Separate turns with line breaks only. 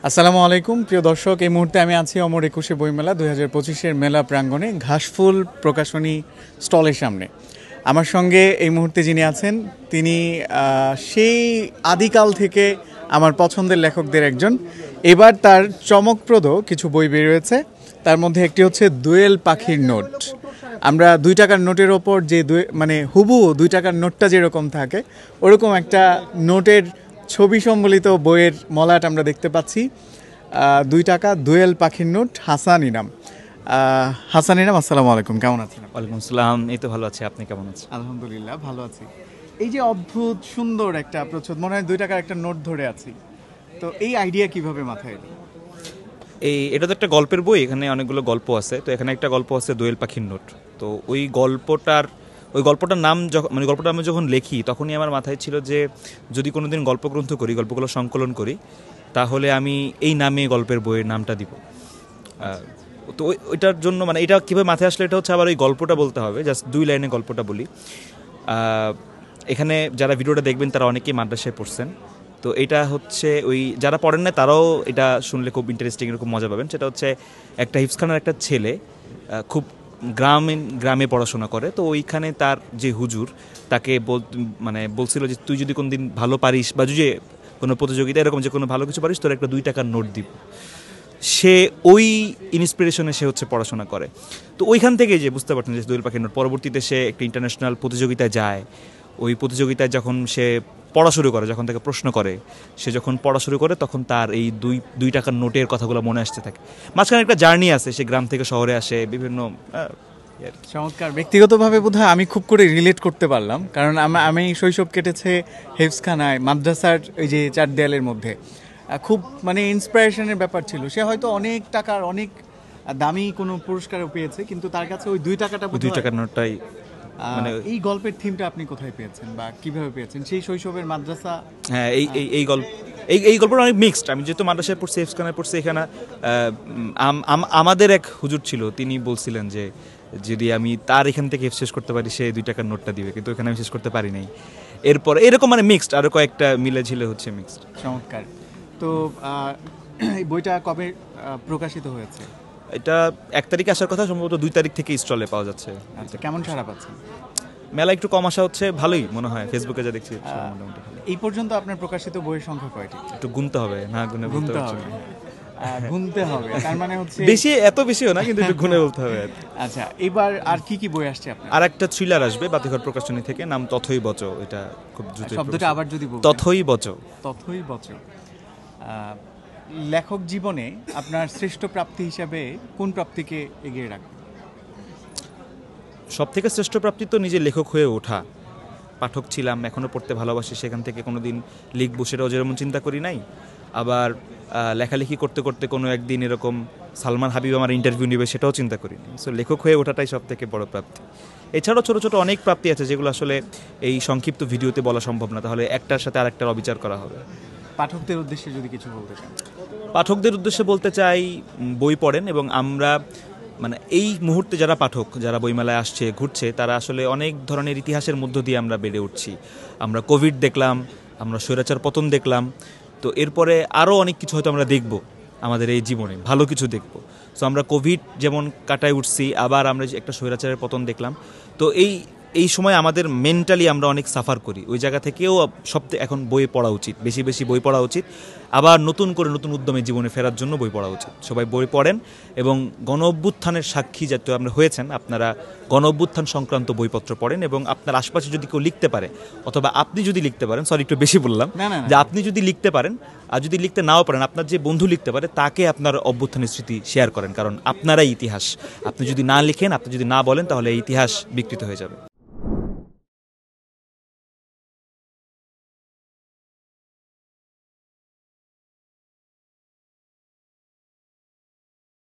আসসালামু আলাইকুম প্রিয় দর্শক, এই মুহূর্তে আমি আছি অমর ২১শে বইমেলা ২০২৫-এর মেলা প্রাঙ্গণে ঘাসফুল প্রকাশনী স্টলের সামনে। আমার সঙ্গে এই মুহূর্তে যিনি আছেন তিনি সেই আদিকাল থেকে আমার পছন্দের লেখকদের একজন। এবার তার চমকপ্রদ কিছু বই বেরিয়েছে, তার মধ্যে একটি হচ্ছে দোয়েল পাখির নোট। আমরা ২ টাকার নোটের ওপর যে হুবহু ২ টাকার নোটটা যেরকম থাকে ওরকম একটা নোটের ছবি সম্বলিত বইয়ের মলাট আমরা দেখতে পাচ্ছি। ২ টাকা দোয়েল পাখির নোট, হাসান ইনাম। আসসালামু আলাইকুম, কেমন আছেন?
ওয়ালাইকুম আসসালাম, এই তো ভালো আছি। আপনি কেমন আছেন?
আলহামদুলিল্লাহ ভালো আছি। এই যে অদ্ভুত সুন্দর একটা প্রচ্ছদ, মনে হয় ২ টাকার একটা নোট ধরে আছি, তো এই আইডিয়া কিভাবে মাথায় এলো?
এটা তো একটা গল্পের বই, এখানে অনেকগুলো গল্প আছে। তো এখানে একটা গল্প আছে দোয়েল পাখির নোট। তো ওই গল্পটার নাম গল্পটা আমি যখন লিখি তখনই আমার মাথায় ছিল যে যদি কোনোদিন গল্পগ্রন্থ করি, গল্পগুলো সংকলন করি, তাহলে আমি এই নামে গল্পের বইয়ের নামটা দিব। তো ওইটার জন্য এটা কীভাবে মাথায় আসলে, এটা হচ্ছে আবার ওই গল্পটা বলতে হবে। জাস্ট ২ লাইনে গল্পটা বলি। এখানে যারা ভিডিওটা দেখবেন তারা অনেকেই মাদ্রাসায় পড়ছেন। তো এটা হচ্ছে ওই যারা পড়েন না তারাও এটা শুনলে খুব ইন্টারেস্টিং, এরকম মজা পাবেন। সেটা হচ্ছে একটা হিফজখানার একটা ছেলে খুব গ্রামে পড়াশোনা করে। তো ওইখানে তার যে হুজুর তাকে বলছিল যে তুই যদি কোনোদিন ভালো পারিস বা যদি কোনো প্রতিযোগিতা এরকম যে কোনো ভালো কিছু পারিস, তোর একটা ২ টাকার নোট দিব। সে ওই ইন্সপিরেশনে সে হচ্ছে পড়াশোনা করে। তো ওইখান থেকে যে বুঝতে পারতেন যে দোয়েল পাখির নোট, পরবর্তীতে সে একটা ইন্টারন্যাশনাল প্রতিযোগিতায় যায়। ওই প্রতিযোগিতায় যখন সে পড়া শুরু করে, যখন তাকে প্রশ্ন করে, সে যখন পড়া শুরু করে তখন তার এই ২ টাকার নোটের কথাগুলো মনে আসতে থাকে। মাঝখানে একটা জার্নি আছে, সে গ্রাম থেকে শহরে আসে, বিভিন্ন
চমৎকার। ব্যক্তিগতভাবে বোধহয় আমি খুব করে রিলেট করতে পারলাম, কারণ আমি শৈশব কেটেছে হেফজখানায়, মাদ্রাসার ওই যে ৪ দেয়ালের মধ্যে। খুব ইন্সপিরেশনের ব্যাপার ছিল। সে হয়তো অনেক টাকার অনেক দামি কোনো পুরস্কারও পেয়েছে, কিন্তু তার কাছে ওই ২ টাকাটা
২ টাকার নোটটাই।
এই গল্পের থিমটা আপনি কোথায় পেয়েছেন বা কিভাবে পেয়েছেন? সেই শৈশবের মাদ্রাসা?
হ্যাঁ, এই গল্পটা অনেক মিক্সড। আমি যেহেতু মাদ্রাসায় পড়ছি, হেফজখানায় পড়ছি, এখানে আমাদের এক হুজুর ছিল, তিনি বলছিলেন যে যদি আমি তার এখান থেকে শেষ করতে পারি সে ২ টাকার নোটটা দিবে, কিন্তু এখানে আমি শেষ করতে পারি নাই। এরপর এরকম মিক্সড, আরও কয়েকটা মিলে ঝিলে হচ্ছে মিক্সড।
চমৎকার। তো এই বইটা কবে প্রকাশিত হয়েছে?
এটা ১ তারিখে আসার কথা, সম্ভবত ২ তারিখ থেকে স্টলে পাওয়া যাচ্ছে।
আচ্ছা, কেমন সাড়া পাচ্ছেন?
মেলা একটু কম আসা হচ্ছে, ভালোই মনে হয়। ফেসবুকে যা দেখছি মোটামুটি।
এই পর্যন্ত আপনার প্রকাশিত বইয়ের সংখ্যা কয়টি?
একটু গুনতে হবে, না গুনে
গুনতে হবে। গুনতে হবে, তার মানে হচ্ছে
বেশি, এত বেশিও না, কিন্তু একটু গুনে বলতে হবে।
আচ্ছা, এবার আর কি বই আসছে আপনার?
আর একটা থ্রিলার আসবে বাতিঘর প্রকাশনী থেকে, নাম তথই বচ। এটা খুব দ্রুত।
শব্দটা আবার যদি বলতেন।
তথই বচ।
তথই বচ। লেখক জীবনে আপনার শ্রেষ্ঠ প্রাপ্তি হিসাবে কোন প্রাপ্তিকে এগিয়ে রাখবেন?
সব থেকে শ্রেষ্ঠ প্রাপ্তি তো নিজে লেখক হয়ে ওঠা। পাঠক ছিলাম, এখনও পড়তে ভালোবাসি, সেখান থেকে কোনো দিন লিখবো সেটাও যেরকম চিন্তা করি নাই। আবার লেখালেখি করতে করতে কোনো একদিন এরকম সালমান হাবিব আমার ইন্টারভিউ নেবে সেটাও চিন্তা করিনি। সো লেখক হয়ে ওঠাটাই সব থেকে বড় প্রাপ্তি। এছাড়াও ছোটো ছোটো অনেক প্রাপ্তি আছে যেগুলো আসলে এই সংক্ষিপ্ত ভিডিওতে বলা সম্ভব না, তাহলে একটার সাথে আরেকটার অবিচার করা হবে।
পাঠকদের উদ্দেশ্যে যদি কিছু বলতে চান?
পাঠকদের উদ্দেশ্যে বলতে চাই, বই পড়েন। এবং আমরা এই মুহূর্তে যারা পাঠক, যারা বইমেলায় আসছে, ঘুরছে, তারা আসলে অনেক ধরনের ইতিহাসের মধ্য দিয়ে আমরা বেড়ে উঠছি। আমরা কোভিড দেখলাম, আমরা স্বৈরাচার পতন দেখলাম, তো এরপরে আরও অনেক কিছু হয়তো আমরা দেখব আমাদের এই জীবনে, ভালো কিছু দেখব। সো আমরা কোভিড যেমন কাটায় উঠছি, আবার আমরা একটা স্বৈরাচারের পতন দেখলাম। তো এই সময় আমাদের মেন্টালি আমরা অনেক সাফার করি। ওই জায়গা থেকেও এখন বই পড়া উচিত, বেশি বেশি বই পড়া উচিত। আবার নতুন করে নতুন উদ্যমে জীবনে ফেরার জন্য বই পড়া উচিত। সবাই বই পড়েন এবং গণ অভ্যুত্থানের সাক্ষী যাতে আমরা হয়েছেন, আপনারা গণ অভ্যুত্থান সংক্রান্ত বইপত্র পড়েন। এবং আপনার আশপাশে যদি কেউ লিখতে পারে, অথবা আপনি যদি লিখতে পারেন, সরি একটু বেশি বললাম, যে আপনি যদি লিখতে পারেন, আর যদি লিখতে নাও পারেন, আপনার যে বন্ধু লিখতে পারে তাকে আপনার অভ্যুত্থানের স্মৃতি শেয়ার করেন, কারণ আপনারাই ইতিহাস। আপনি যদি না লিখেন, আপনি যদি না বলেন, তাহলে এই ইতিহাস বিকৃত হয়ে যাবে।